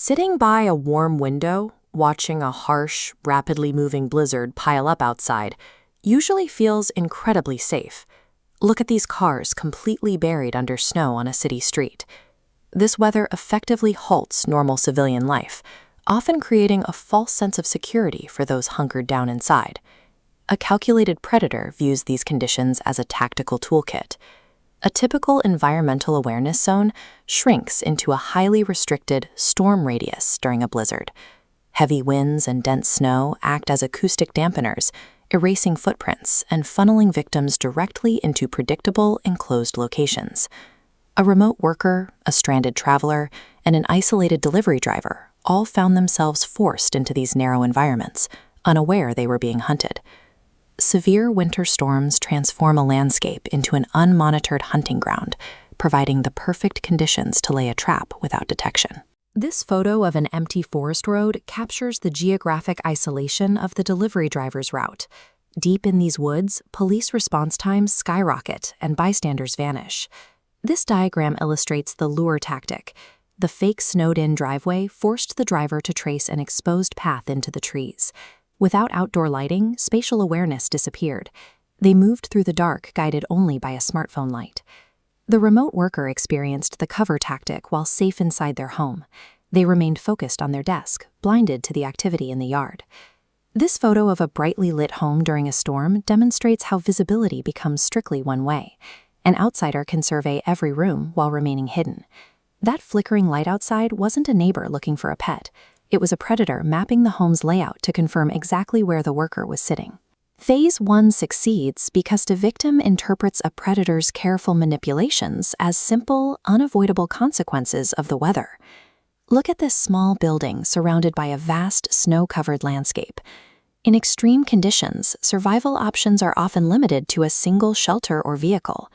Sitting by a warm window, watching a harsh, rapidly moving blizzard pile up outside, usually feels incredibly safe. Look at these cars completely buried under snow on a city street. This weather effectively halts normal civilian life, often creating a false sense of security for those hunkered down inside. A calculated predator views these conditions as a tactical toolkit. A typical environmental awareness zone shrinks into a highly restricted storm radius during a blizzard. Heavy winds and dense snow act as acoustic dampeners, erasing footprints and funneling victims directly into predictable, enclosed locations. A remote worker, a stranded traveler, and an isolated delivery driver all found themselves forced into these narrow environments, unaware they were being hunted. Severe winter storms transform a landscape into an unmonitored hunting ground, providing the perfect conditions to lay a trap without detection. This photo of an empty forest road captures the geographic isolation of the delivery driver's route. Deep in these woods, police response times skyrocket and bystanders vanish. This diagram illustrates the lure tactic. The fake snowed-in driveway forced the driver to trace an exposed path into the trees. Without outdoor lighting, spatial awareness disappeared. They moved through the dark, guided only by a smartphone light. The remote worker experienced the cover tactic while safe inside their home. They remained focused on their desk, blinded to the activity in the yard. This photo of a brightly lit home during a storm demonstrates how visibility becomes strictly one way. An outsider can survey every room while remaining hidden. That flickering light outside wasn't a neighbor looking for a pet. It was a predator mapping the home's layout to confirm exactly where the worker was sitting. Phase 1 succeeds because the victim interprets a predator's careful manipulations as simple, unavoidable consequences of the weather. Look at this small building surrounded by a vast, snow-covered landscape. In extreme conditions, survival options are often limited to a single shelter or vehicle.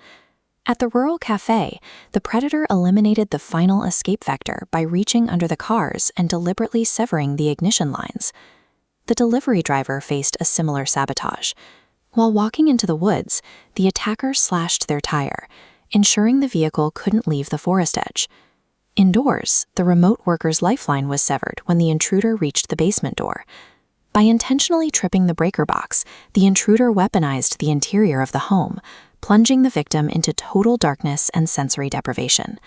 At the rural cafe, the predator eliminated the final escape vector by reaching under the cars and deliberately severing the ignition lines. The delivery driver faced a similar sabotage. While walking into the woods, the attacker slashed their tire, ensuring the vehicle couldn't leave the forest edge. Indoors, the remote worker's lifeline was severed when the intruder reached the basement door. By intentionally tripping the breaker box, the intruder weaponized the interior of the home, plunging the victim into total darkness and sensory deprivation.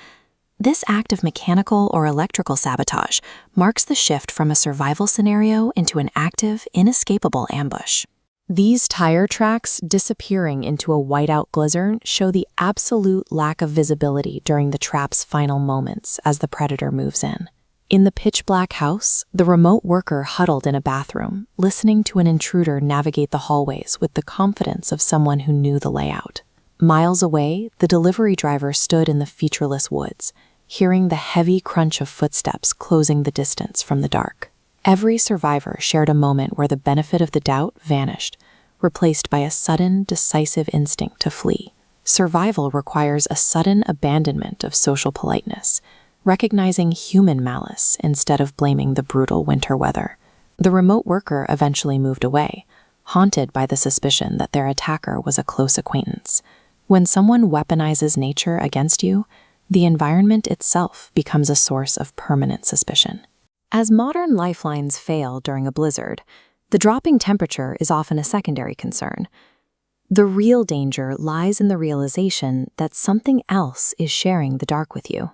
This act of mechanical or electrical sabotage marks the shift from a survival scenario into an active, inescapable ambush. These tire tracks disappearing into a whiteout blizzard show the absolute lack of visibility during the trap's final moments as the predator moves in. In the pitch-black house, the remote worker huddled in a bathroom, listening to an intruder navigate the hallways with the confidence of someone who knew the layout. Miles away, the delivery driver stood in the featureless woods, hearing the heavy crunch of footsteps closing the distance from the dark. Every survivor shared a moment where the benefit of the doubt vanished, replaced by a sudden, decisive instinct to flee. Survival requires a sudden abandonment of social politeness, recognizing human malice instead of blaming the brutal winter weather. The remote worker eventually moved away, haunted by the suspicion that their attacker was a close acquaintance. When someone weaponizes nature against you, the environment itself becomes a source of permanent suspicion. As modern lifelines fail during a blizzard, the dropping temperature is often a secondary concern. The real danger lies in the realization that something else is sharing the dark with you.